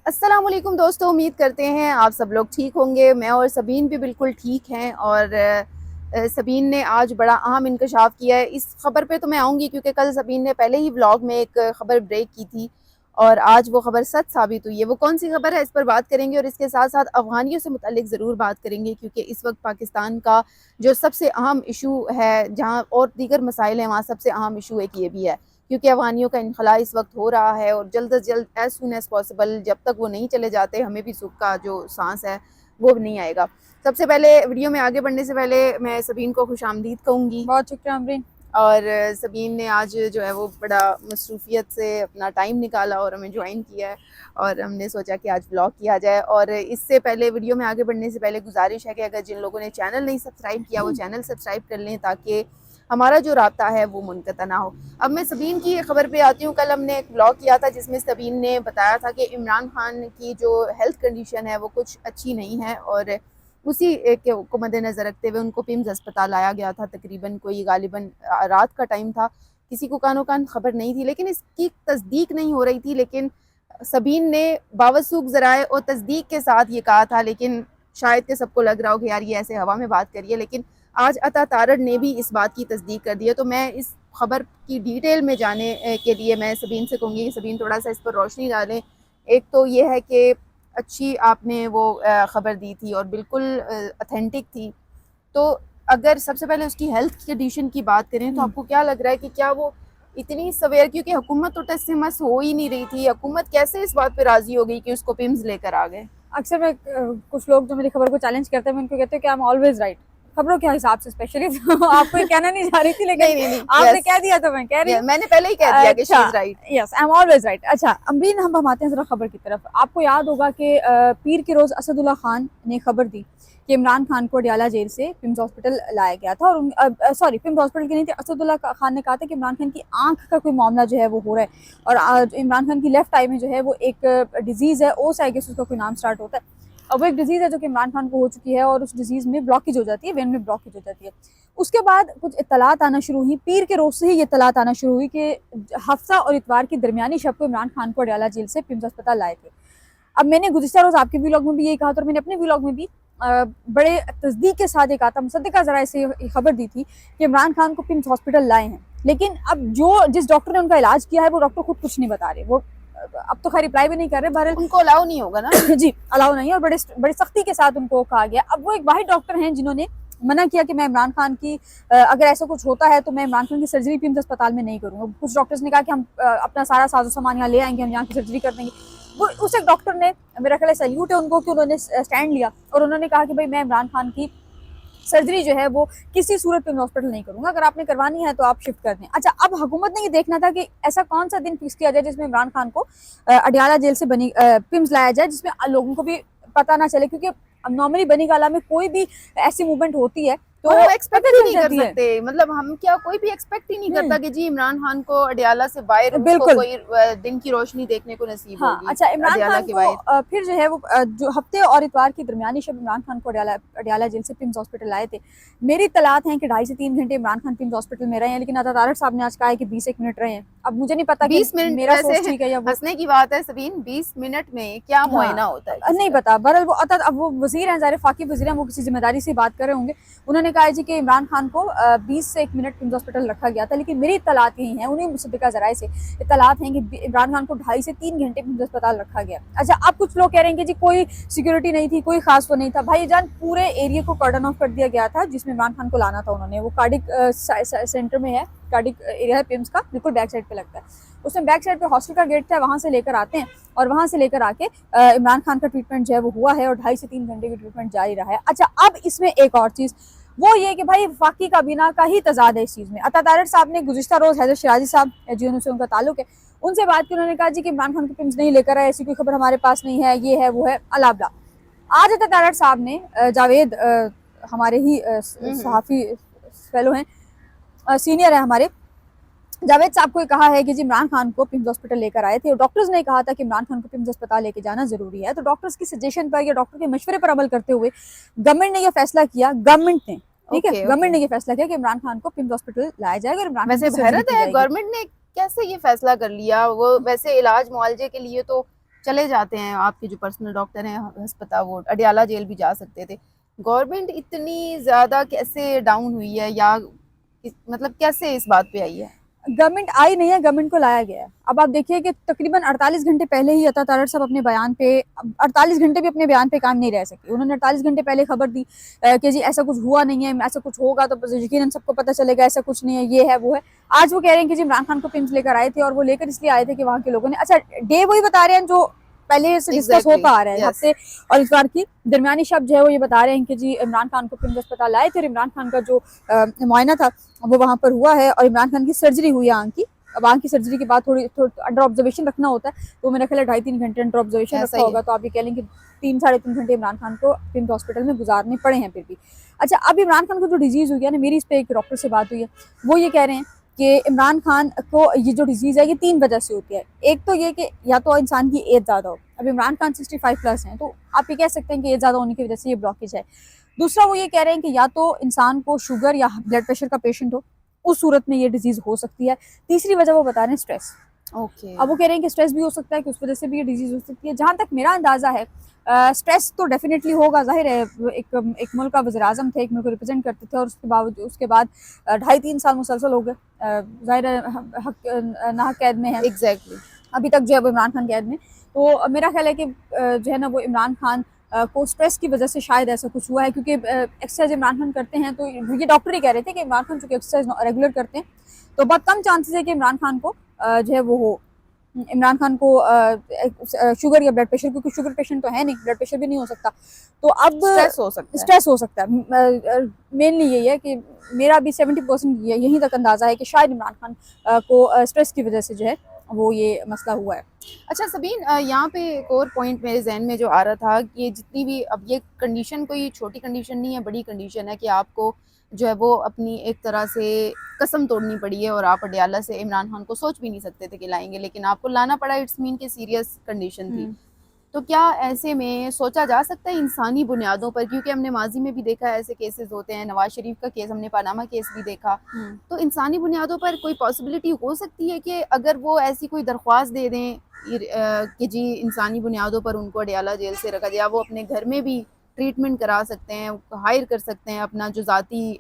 अस्सलाम वालेकुम दोस्तों, उम्मीद करते हैं आप सब लोग ठीक होंगे। मैं और सबीन भी बिल्कुल ठीक हैं। और सबीन ने आज बड़ा अहम इंकशाफ किया है। इस खबर पे तो मैं आऊँगी क्योंकि कल सबीन ने पहले ही व्लॉग में एक खबर ब्रेक की थी और आज वो खबर सच साबित हुई है। वो कौन सी खबर है, इस पर बात करेंगे और इसके साथ साथ अफ़गानियों से मुतल्लिक ज़रूर बात करेंगे क्योंकि इस वक्त पाकिस्तान का जो सबसे अहम इशू है, जहाँ और दीगर मसाइल हैं, वहाँ सबसे अहम इशू एक ये भी है क्योंकि अफ़गानियों का इनखला इस वक्त हो रहा है और जल्द अज जल्द एज़ सून एज़ पॉसिबल जब तक वो नहीं चले जाते हमें भी सुख का जो सांस है वो भी नहीं आएगा। सबसे पहले वीडियो में आगे बढ़ने से पहले मैं सबीन को खुशामदीद कहूँगी। बहुत शुक्रिया अमरीन। और सबीन ने आज जो है वो बड़ा मसरूफियत से अपना टाइम निकाला और हमें ज्वाइन किया है और हमने सोचा कि आज व्लॉग किया जाए। और इससे पहले वीडियो में आगे बढ़ने से पहले गुजारिश है कि अगर जिन लोगों ने चैनल नहीं सब्सक्राइब किया वो चैनल सब्सक्राइब कर लें ताकि हमारा जो राब्ता है वो मुनक़ता ना हो। अब मैं सबीन की खबर पे आती हूँ। कल हमने एक व्लॉग किया था जिसमें सबीन ने बताया था कि इमरान खान की जो हेल्थ कंडीशन है वो कुछ अच्छी नहीं है और उसी को मद्देनज़र रखते हुए उनको पिम्स अस्पताल लाया गया था। तकरीबन कोई गालिबन रात का टाइम था, किसी को कानो कान खबर नहीं थी, लेकिन इसकी तस्दीक नहीं हो रही थी। लेकिन सबीन ने बावसूख ज़राए और तस्दीक के साथ ये कहा था, लेकिन शायद कि सबको लग रहा हो कि यार ये ऐसे हवा में बात करिए, लेकिन आज अता तारड़ ने भी इस बात की तस्दीक कर दी है। तो मैं इस खबर की डिटेल में जाने के लिए मैं सबीन से कहूँगी कि सबीन थोड़ा सा इस पर रोशनी डालें। एक तो ये है कि अच्छी आपने वो खबर दी थी और बिल्कुल ऑथेंटिक थी। तो अगर सबसे पहले उसकी हेल्थ कंडीशन की बात करें तो आपको क्या लग रहा है कि क्या वो इतनी सवेयर, क्योंकि हुकूमत तो टस से मस हो ही नहीं रही थी, हुकूमत कैसे इस बात पे राजी हो गई कि उसको पिम्स लेकर आ गए? अक्सर मैं कुछ लोग जो मेरी खबर को चैलेंज करते हैं मैं उनको कहती हूँ कि आई एम ऑलवेज राइट खबरों के हिसाब से स्पेशली। तो आपको ये कहना नहीं जा रही थी लेकिन नहीं नहीं नहीं, आपने यस कह दिया तो मैं कह रही हूँ। मैंने पहले ही कह दिया कि शी अच्छा, is right. Yes I am always right. अच्छा अमरीन, हम आते हैं जरा खबर की तरफ। आपको याद होगा कि पीर के रोज असदुल्ला खान ने खबर दी कि इमरान खान को अडियाला जेल से पिम्स हॉस्पिटल लाया गया था और सॉरी पिम्स हॉस्पिटल की नहीं थी, असदुल्ला खान ने कहा था कि इमरान खान की आंख का कोई मामला जो है वो हो रहा है और इमरान खान की लेफ्ट आई में जो है वो एक डिजीज़ है, ओस आई गेस उसका कोई नाम स्टार्ट होता है। अब वो एक डिजीज़ है जो कि इमरान खान को हो चुकी है और उस डिजीज़ में ब्लॉकेज हो जाती है, वेन में ब्लॉकेज हो जाती है। उसके बाद कुछ इत्तलात आना शुरू हुई, पीर के रोज से ही ये इत्तलात आना शुरू हुई कि हफ्ता और इतवार की दरमियानी शब को इमरान खान को अडियाला जेल से पिम्स अस्पताल लाए थे। अब मैंने गुज़िश्ता रोज़ आपके व्लॉग में भी यही कहा था और मैंने अपने व्लॉग में भी बड़े तस्दीक के साथ ये कहा था, मुसद्दिका ज़राए से खबर दी थी कि इमरान खान को पिम्स हॉस्पिटल लाए हैं। लेकिन अब जो जिस डॉक्टर ने उनका इलाज किया है वो डॉक्टर खुद कुछ नहीं बता रहे। वो अब तो खैर रिप्लाई भी नहीं कर रहे, बहरहाल उनको अलाउ नहीं होगा ना? जी अलाउ नहीं है और बड़ी सख्ती के साथ उनको कहा गया। अब वो एक वाहिद डॉक्टर हैं जिन्होंने मना किया कि मैं इमरान खान की अगर ऐसा कुछ होता है तो मैं इमरान खान की सर्जरी पिम्स अस्पताल में नहीं करूँगा। कुछ डॉक्टर्स ने कहा कि हम अपना सारा साजो सामान यहाँ ले आएंगे, हम यहाँ की सर्जरी कर देंगे। वो उस एक डॉक्टर ने, मेरा ख्याल है सैल्यूट है उनको कि उन्होंने स्टैंड लिया और उन्होंने कहा कि भाई मैं इमरान खान की सर्जरी जो है वो किसी सूरत पे मैं हॉस्पिटल नहीं करूँगा, अगर आपने करवानी है तो आप शिफ्ट कर दें। अच्छा, अब हुकूमत ने ये देखना था कि ऐसा कौन सा दिन फिक्स किया जाए जिसमें इमरान खान को अडियाला जेल से बनी पिम्स लाया जाए, जिसमें लोगों को भी पता ना चले, क्योंकि अब नॉर्मली बनी गाला में कोई भी ऐसी मूवमेंट होती है तो और वो एक्सपेक्ट पता ही चल नहीं कर जाती है। सकते, मतलब हम क्या कोई भी एक्सपेक्ट ही नहीं करता कि जी इमरान खान को अडियाला से बाहर उसको बिल्कुल। कोई दिन की रोशनी देखने को नसीब हाँ, होगी अच्छा इमरान अडियाला खान के को बाहर। फिर जो है वो जो हफ्ते और इतवार की दरमियानी शब इमरान खान को अडियाला जेल से पिम्स हॉस्पिटल लाए थे। मेरी इत्तलात हैं कि 2.5 से 3 घंटे इमरान खान पिम्स हॉस्पिटल में रहे हैं, लेकिन अता तारड़ साहब ने आज कहा है कि 20-1 मिनट रहे हैं। अब मुझे नहीं पता कि 20 मिनट मेरा वैसे सोच ठीक है या वो हंसने की बात है सबीन, 20 मिनट में क्या मुआयना होता है नहीं किसी का? पता। बहरहाल वो अब वो वज़ीर हैं, ज़ाहिर फाकी वज़ीर हैं, वो किसी ज़िम्मेदारी से बात कर रहे होंगे। उन्होंने कहा है जी कि इमरान खान को 20 से 1 मिनट पिम्स हॉस्पिटल रखा गया था, लेकिन मेरी इत्तलात यही हैं, उन्हीं मुसद्दिका ज़राए से इत्तलात हैं कि इमरान खान को 2.5 से 3 घंटे पिम्स अस्पताल रखा गया। अच्छा, अब कुछ लोग कह रहे हैं कि जी कोई सिक्योरिटी नहीं थी, कोई खास वो नहीं था। भाईजान, पूरे एरिया को कॉर्डन ऑफ कर दिया गया था जिसमें इमरान खान को लाना था उन्होंने। वो कार्डिक सेंटर में है, कार्डिक एरिया है पिम्स का, बिल्कुल बैक साइड पे लगता है। उसमें बैक साइड पे हॉस्टल का गेट था, वहाँ से लेकर आते हैं और वहाँ से लेकर आके इमरान खान का ट्रीटमेंट जो है वो हुआ है और 2.5 से 3 घंटे की ट्रीटमेंट जारी रहा है। अच्छा, अब इसमें एक और चीज़ वो ये कि भाई फाकी काबीना का ही तजाद है इस चीज़ में। अता तारड़ साहब ने गुज़िश्ता रोज़ हैदर शिराजी साहब जिनसे उनका ताल्लुक है, उनसे बात की। उन्होंने कहा जी कि इमरान खान को पिम्स नहीं लेकर आए, ऐसी कोई खबर हमारे पास नहीं है, ये है वो है अलाबला। आज अता तारड़ साहब ने जावेद हमारे ही सहाफ़ी फेलो हैं, सीनियर है हमारे, जावेद साहब को कहा है कि जी इमरान खान को पिम्स हॉस्पिटल लेकर आए थे और डॉक्टर्स ने कहा था कि इमरान खान को पिम्स अस्पताल लेके जाना जरूरी है। तो डॉक्टर्स की सजेशन पर या डॉक्टर के मशवरे पर अमल करते हुए गवर्नमेंट ने यह फैसला किया, गवर्नमेंट ने, ठीक है, गवर्नमेंट ने यह फैसला किया कि इमरान खान को पिम्स हॉस्पिटल लाया जाएगा और इमरान खान वैसे की सर्जरी हैरत की है जाएगी। गवर्नमेंट ने कैसे ये फैसला कर लिया। वो वैसे इलाज मुआवजे के लिए तो चले जाते हैं, आपके जो पर्सनल डॉक्टर हैं अस्पताल, वो अडियाला जेल भी जा सकते थे। गवर्नमेंट इतनी ज़्यादा कैसे डाउन हुई है, या मतलब कैसे इस बात पे आई है? गवर्नमेंट आई नहीं है, गवर्नमेंट को लाया गया है। अब आप देखिए कि तकरीबन 48 घंटे पहले ही अता तारड़ साहब अपने बयान पे 48 घंटे भी अपने बयान पे काम नहीं रह सके। उन्होंने 48 घंटे पहले खबर दी कि जी ऐसा कुछ हुआ नहीं है, ऐसा कुछ होगा तो यकीनन सबको पता चलेगा, ऐसा कुछ नहीं है, ये है वो है। आज वो कह रहे हैं कि जी इमरान खान को पिम्स लेकर आए थे, और वो लेकर इसलिए आए थे कि वहाँ के लोगों ने, अच्छा डे वही बता रहे हैं जो पहले से डिस्कस होता आ रहा है हफ्ते और इस बार की दरमियानी शब्द जो है वो ये बता रहे हैं कि जी इमरान खान को पिम्स अस्पताल लाए थे, और इमरान खान का जो मुआयना था वो वहाँ पर हुआ है, और इमरान खान की सर्जरी हुई है आंख की। अब आंख की सर्जरी के बाद थोड़ी अंडर ऑब्जर्वेशन रखना होता है, तो मेरा ख्याल है 2.5-3 घंटे अंडर ऑब्जर्वेशन रखा होगा, तो आप ये कह लें कि 3-3.5 घंटे इमरान खान को पिम्स हॉस्पिटल में गुजारने पड़े हैं फिर भी। अच्छा, अब इमरान खान को जो डिजीज़ हुई है ना, मेरी इस पर एक डॉक्टर से बात हुई है, वो ये कह रहे हैं कि इमरान खान को ये जो डिजीज़ है ये 3 वजह से होती है। एक तो ये कि या तो इंसान की एज ज़्यादा हो, अब इमरान खान 65+ हैं, तो आप ये कह सकते हैं कि एज ज़्यादा होने की वजह से ये ब्लॉकेज है। दूसरा वो ये कह रहे हैं कि या तो इंसान को शुगर या ब्लड प्रेशर का पेशेंट हो, उस सूरत में ये डिजीज़ हो सकती है। तीसरी वजह वो बता रहे हैं स्ट्रेस। ओके। अब वो कह रहे हैं कि स्ट्रेस भी हो सकता है कि उस वजह से भी ये डिजीज़ हो सकती है। जहाँ तक मेरा अंदाज़ा है स्ट्रेस तो डेफिनेटली होगा, ज़ाहिर है एक मुल्क का वज़ीर-ए-आज़म थे, एक मुल्क को रिप्रेजेंट करते थे, और उसके बाद 2.5-3 साल मुसलसल हो गए, ज़ाहिर है नाहक कैद में है। एग्जैक्टली। अभी तक जो है वो इमरान खान कैद में। तो मेरा ख्याल है कि जो है ना वो इमरान खान को स्ट्रेस की वजह से शायद ऐसा कुछ हुआ है, क्योंकि एक्सरसाइज इमरान खान करते हैं, तो ये डॉक्टर ही कह रहे थे कि इमरान खान चूँकि एक्सरसाइज रेगुलर करते हैं, तो बहुत कम चांसेस है कि इमरान खान को जो है वो हो, इमरान खान को शुगर या ब्लड प्रेशर, क्योंकि शुगर पेशेंट तो है नहीं, ब्लड प्रेशर भी नहीं हो सकता, तो अब स्ट्रेस हो सकता है। मेनली यही है कि मेरा भी 70% यहीं तक अंदाज़ा है कि शायद इमरान खान को स्ट्रेस की वजह से जो है वो ये मसला हुआ है। अच्छा सबीन, यहाँ पे एक और पॉइंट मेरे जहन में जो आ रहा था कि जितनी भी, अब ये कंडीशन कोई छोटी कंडीशन नहीं है, बड़ी कंडीशन है कि आपको जो है वो अपनी एक तरह से कसम तोड़नी पड़ी है, और आप अडियाला से इमरान खान को सोच भी नहीं सकते थे कि लाएंगे, लेकिन आपको लाना पड़ा। इट्स मीन कि सीरियस कंडीशन थी। तो क्या ऐसे में सोचा जा सकता है इंसानी बुनियादों पर, क्योंकि हमने माजी में भी देखा है ऐसे केसेस होते हैं, नवाज शरीफ का केस, हमने पनामा केस भी देखा, तो इंसानी बुनियादों पर कोई पॉसिबिलिटी हो सकती है कि अगर वो ऐसी कोई दरख्वास्त दे दें कि जी इंसानी बुनियादों पर उनको अडियाला जेल से रखा जाए, वो अपने घर में भी ट्रीटमेंट करा सकते हैं, हायर कर सकते हैं अपना जो ज़ाती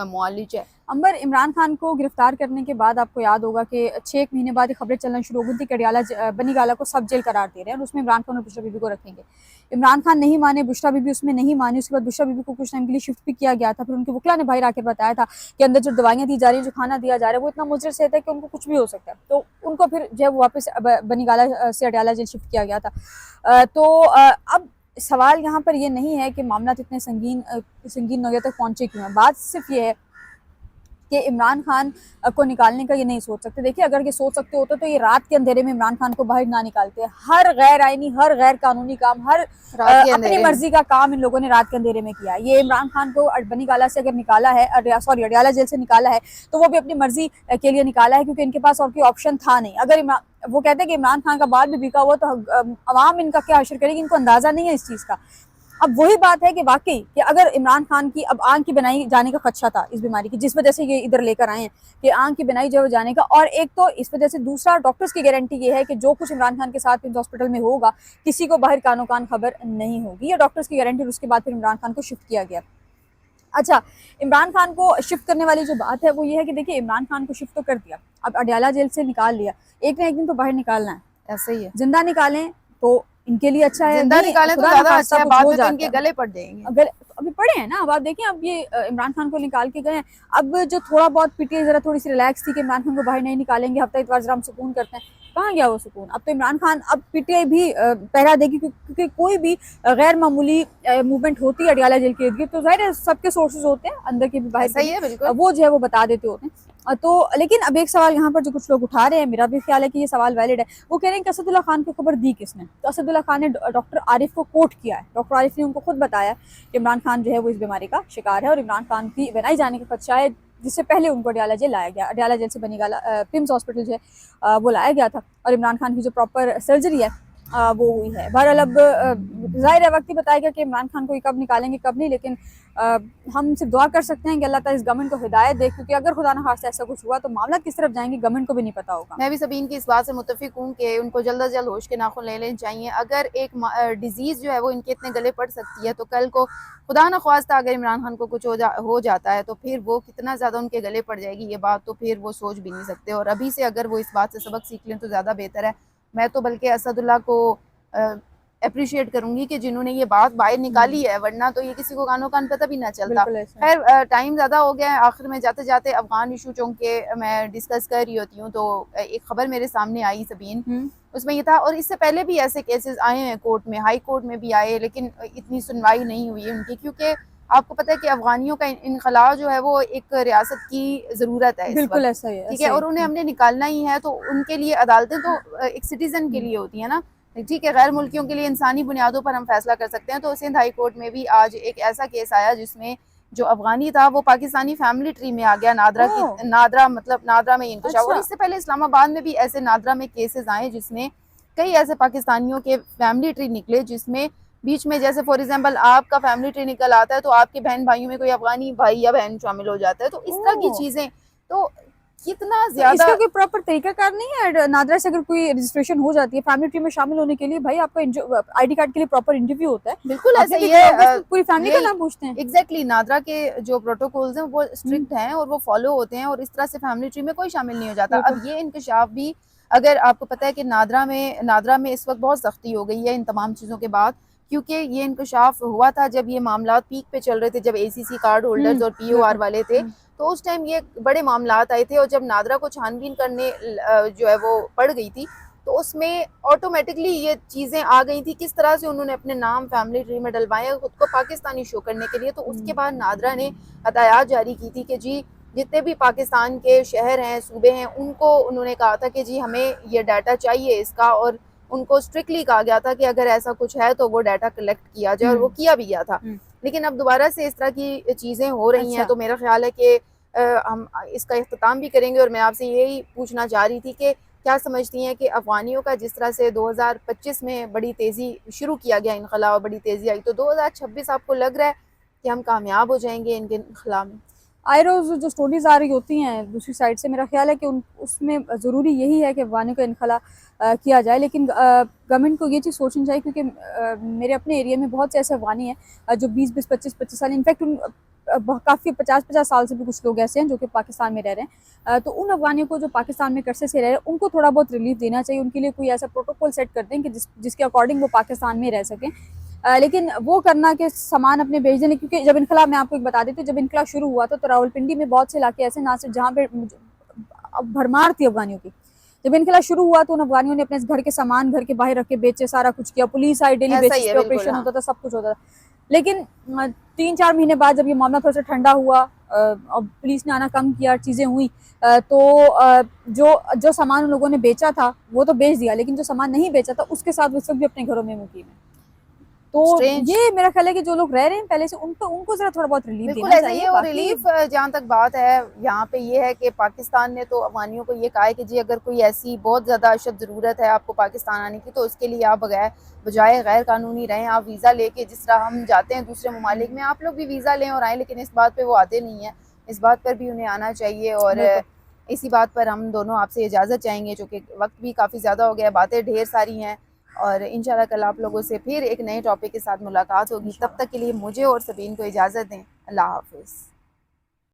मुआलिज है। अंबर, इमरान खान को गिरफ्तार करने के बाद आपको याद होगा कि 6 महीने बाद खबरें चलना शुरू हो गई थी कि अडियाला बनीगाला को सब जेल करार दे रहे हैं, और उसमें इमरान खान और बुशरा बीबी को रखेंगे। इमरान खान नहीं माने, बुशरा बीबी उसमें नहीं मानी, उसके बाद बुशरा बीबी को कुछ टाइम के लिए शिफ्ट भी किया गया था। फिर उनके वकला ने बाहर आकर बताया था कि अंदर जो दवाइयाँ दी जा रही हैं, जो खाना दिया जा रहा है, वो इतना मुजर से है कि उनको कुछ भी हो सकता है, तो उनको फिर जो है वापस बनीगाला से अडियाला जेल शिफ्ट किया गया था। तो अब सवाल यहाँ पर ये नहीं है कि मामला इतने संगीन नौयत तक पहुँचे क्यों हैं। बात सिर्फ ये है कि इमरान खान को निकालने का ये नहीं सोच सकते। देखिए, अगर ये सोच सकते होते तो ये रात के अंधेरे में इमरान खान को बाहर ना निकालते। हर गैर आईनी, हर गैर कानूनी काम, हर अपनी मर्जी का काम इन लोगों ने रात के अंधेरे में किया। ये इमरान खान को बनीगाला से अगर निकाला है, अडियाला जेल से निकाला है, तो वो भी अपनी मर्जी के लिए निकाला है, क्योंकि इनके पास और कोई ऑप्शन था नहीं। अगर वो कहते हैं कि इमरान खान का बाल भी बिका हुआ, तो अवाम इनका क्या हशर करेगी, इनको अंदाजा नहीं है इस चीज़ का। अब वही बात है कि वाकई कि अगर इमरान खान की अब आंख की बनाई जाने का खदशा था इस बीमारी की, जिस वजह से ये इधर लेकर आए हैं कि आंख की बनाई जो जाने का, और एक तो इस वजह से दूसरा डॉक्टर्स की गारंटी ये है कि जो कुछ इमरान खान के साथ इस हॉस्पिटल में होगा किसी को बाहर कानो कान खबर नहीं होगी, ये डॉक्टर्स की गारंटी। उसके बाद फिर इमरान खान को शिफ्ट किया गया। अच्छा, इमरान खान को शिफ्ट करने वाली जो बात है वो ये है कि देखिए, इमरान खान को शिफ्ट तो कर दिया, अब अडियाला जेल से निकाल लिया, एक ना एक दिन तो बाहर निकालना है। ऐसा ही है, जिंदा निकालें तो इनके लिए अच्छा है, जिंदा निकालें तो ज्यादा अच्छा है, बाद में तो इनके गले पड़ जाएंगे। अभी पड़े हैं ना। अब आप देखें, अब ये इमरान खान को निकाल के गए हैं, अब जो थोड़ा बहुत पीटीआई जरा थोड़ी सी रिलैक्स थी कि इमरान खान को बाहर नहीं निकालेंगे, हफ्ता इतवार जरा हम सुकून करते हैं, कहाँ गया वो सुकून। अब तो इमरान खान, अब पीटीआई भी पहरा देगी, क्योंकि कोई भी गैर मामूली मूवमेंट होती है अडियाला जेल के इर्द गिर्द, तो जाहिर है सबके सोर्सेज होते हैं अंदर के भी बाहर के, वो जो है वो बता देते होते हैं। तो लेकिन अब एक सवाल यहाँ पर जो कुछ लोग उठा रहे हैं, मेरा भी ख्याल है कि ये सवाल वैलिड है। वो कह रहे हैं कि असदुल्ला खान को खबर दी किसने, तो असदुल्ला खान ने डॉक्टर आरिफ को कोट किया है। डॉक्टर आरिफ ने उनको खुद बताया कि इमरान खान जो है वो इस बीमारी का शिकार है, और इमरान खान की बनाई जाने का खदशा है, जिससे पहले उनको अडियाला जेल लाया गया। अडियाला जेल से बनीगाला पिम्स हॉस्पिटल जो है वो लाया गया था, और इमरान खान की जो प्रॉपर सर्जरी है वो हुई है। बहरहाल अब ज़ाहिर है वक्त ही बताएगा कि इमरान खान को ये कब निकालेंगे कब नहीं, लेकिन हम सिर्फ दुआ कर सकते हैं कि अल्लाह ताला इस गवर्नमेंट को हिदायत दे, क्योंकि अगर खुदा न खास्ता ऐसा कुछ हुआ तो मामला किस तरफ जाएंगे गवर्नमेंट को भी नहीं पता होगा। मैं भी सबीन की इस बात से मुत्तफिक हूँ कि उनको जल्द अज जल्द होश के नाखून ले लेने चाहिए। अगर एक डिजीज़ जो है वो इनके इतने गले पड़ सकती है, तो कल को खुदा न ख्वास्ता अगर इमरान खान को कुछ हो जाता है तो फिर वो कितना ज़्यादा उनके गले पड़ जाएगी, ये बात तो फिर वो सोच भी नहीं सकते। और अभी से अगर वो इस बात से सबक सीख लें तो ज़्यादा बेहतर है। मैं तो बल्कि असदुल्ला को अप्रिशिएट करूंगी कि जिन्होंने ये बात बाहर निकाली है, वरना तो ये किसी को कानो कान पता भी ना चलता। खैर टाइम ज़्यादा हो गया है, आखिर में जाते जाते अफगान इशू चूँकि मैं डिस्कस कर रही होती हूँ तो एक खबर मेरे सामने आई सबीन, उसमें ये था, और इससे पहले भी ऐसे केसेस आए हैं कोर्ट में, हाई कोर्ट में भी आए, लेकिन इतनी सुनवाई नहीं हुई है उनकी, क्योंकि आपको पता है कि अफगानियों का इनखला जो है वो एक रियासत की ज़रूरत है, बिल्कुल ऐसा ही है, ठीक है, और उन्हें हमने निकालना ही है। तो उनके लिए अदालतें तो एक सिटीजन के लिए होती है ना, ठीक है, गैर मुल्कियों के लिए इंसानी बुनियादों पर हम फैसला कर सकते हैं। तो सिंध हाई कोर्ट में भी आज एक ऐसा केस आया जिसमें जो अफगानी था वो पाकिस्तानी फैमिली ट्री में आ गया, नादरा मतलब नादरा में इंकशाफ। अच्छा। और इससे पहले इस्लामाबाद में भी ऐसे नादरा में केसेस आए जिसमें कई ऐसे पाकिस्तानियों के फैमिली ट्री निकले, जिसमें बीच में जैसे फॉर एग्जाम्पल आपका फैमिली ट्री निकल आता है तो आपके बहन भाइयों में कोई अफगानी भाई या बहन शामिल हो जाता है। तो इस तरह की चीजें, तो कितना ज्यादा इसका कोई प्रॉपर तरीकाकार नहीं है? नादरा से अगर कोई रजिस्ट्रेशन हो जाती है फैमिली ट्री में शामिल होने के लिए, भाई आपका आईडी कार्ड के लिए प्रॉपर इंटरव्यू होता है। बिल्कुल ऐसा ही है, पूरी फैमिली का नाम पूछते हैं। एग्जैक्टली, नादरा के जो प्रोटोकॉल्स हैं वो स्ट्रिक्ट हैं और वो फॉलो होते हैं, और इस तरह से फैमिली ट्री में कोई शामिल नहीं हो जाता। अब ये इंकशाफ भी, अगर आपको पता है कि नादरा में इस वक्त बहुत सख्ती हो गई है इन तमाम चीज़ों के बाद, क्योंकि ये इंकशाफ हुआ था जब ये मामला पीक पे चल रहे थे, जब ACC कार्ड होल्डर्स और POR वाले थे, तो उस टाइम ये बड़े मामलात आए थे। और जब नादरा को छानबीन करने जो है वो पड़ गई थी, तो उसमें ऑटोमेटिकली ये चीज़ें आ गई थी, किस तरह से उन्होंने अपने नाम फैमिली ट्री में डलवाए खुद को पाकिस्तानी शो करने के लिए। तो उसके बाद नादरा ने हदायत जारी की थी कि जी जितने भी पाकिस्तान के शहर हैं, सूबे हैं, उनको उन्होंने कहा था कि जी हमें ये डाटा चाहिए इसका, और उनको स्ट्रिक्टली कहा गया था कि अगर ऐसा कुछ है तो वो डाटा कलेक्ट किया जाए, और वो किया भी गया था। लेकिन अब दोबारा से इस तरह की चीज़ें हो रही हैं, तो मेरा ख्याल है कि हम इसका इख्तिताम भी करेंगे। और मैं आपसे यही पूछना चाह रही थी कि क्या समझती हैं कि अफगानियों का जिस तरह से 2025 में बड़ी तेज़ी शुरू किया गया इनखला, और बड़ी तेज़ी आई, तो 2026 आपको लग रहा है कि हम कामयाब हो जाएंगे इनके इनखला में? आए रोज़ जो स्टोरीज आ रही होती हैं दूसरी साइड से, मेरा ख्याल है कि उसमें ज़रूरी यही है कि अफगानियों का इनखला किया जाए, लेकिन गवर्नमेंट को ये चीज़ सोचनी चाहिए, क्योंकि मेरे अपने एरिया में बहुत से ऐसे अफगानी हैं जो 20-20, 25-25 साल, इनफैक्ट काफ़ी 50-50 साल से भी कुछ लोग ऐसे हैं जो कि पाकिस्तान में रह रहे हैं। तो उन अफगानियों को जो पाकिस्तान में कर्से से रह रहे हैं, उनको थोड़ा बहुत रिलीफ देना चाहिए, उनके लिए कोई ऐसा प्रोटोकॉल सेट कर दें कि जिसके अकॉर्डिंग वो पाकिस्तान में रह सकें। लेकिन वो करना कि सामान अपने भेज देने, क्योंकि जब इनकलाब, मैं आपको एक बता देती हूँ, जब इनकलाब शुरू हुआ था तो रावलपिंडी में बहुत से इलाके ऐसे ना सिर्फ जहाँ पे भरमार थी अफगानियों की, जब इनकलाब शुरू हुआ तो उन अफगानियों ने अपने घर के सामान घर के बाहर रख के बेचे, सारा कुछ किया, पुलिस आई, डेली बेसिस पे ऑपरेशन होता था, सब कुछ होता था। लेकिन 3-4 महीने बाद जब ये मामला थोड़ा सा ठंडा हुआ और पुलिस ने आना कम किया, चीज़ें हुई, तो जो सामान उन लोगों ने बेचा था वो तो बेच दिया, लेकिन जो सामान नहीं बेचा था उसके साथ उस वक्त भी अपने घरों में मुकीम है। तो ये मेरा ख्याल है कि जो लोग रह रहे हैं पहले से, उनको जरा थोड़ा बहुत रिलीफ देना चाहिए। और रिलीफ जहाँ तक बात है यहाँ पे ये है कि पाकिस्तान ने तो अफगानियों को ये कहा है कि जी अगर कोई ऐसी बहुत ज़्यादा अशद ज़रूरत है आपको पाकिस्तान आने की, तो उसके लिए आप बजाय गैर कानूनी रहें, आप वीज़ा लेके, जिस तरह हम जाते हैं दूसरे ममालिक में, आप लोग भी वीज़ा लें और आएँ। लेकिन इस बात पर वो आते नहीं हैं, इस बात पर भी उन्हें आना चाहिए। और इसी बात पर हम दोनों आपसे इजाज़त चाहेंगे, चूँकि वक्त भी काफ़ी ज़्यादा हो गया, बातें ढेर सारी हैं, और इंशाल्लाह कल आप लोगों से फिर एक नए टॉपिक के साथ मुलाकात होगी। तब तक के लिए मुझे और सबीन को इजाज़त दें। अल्लाह हाफ़िज़।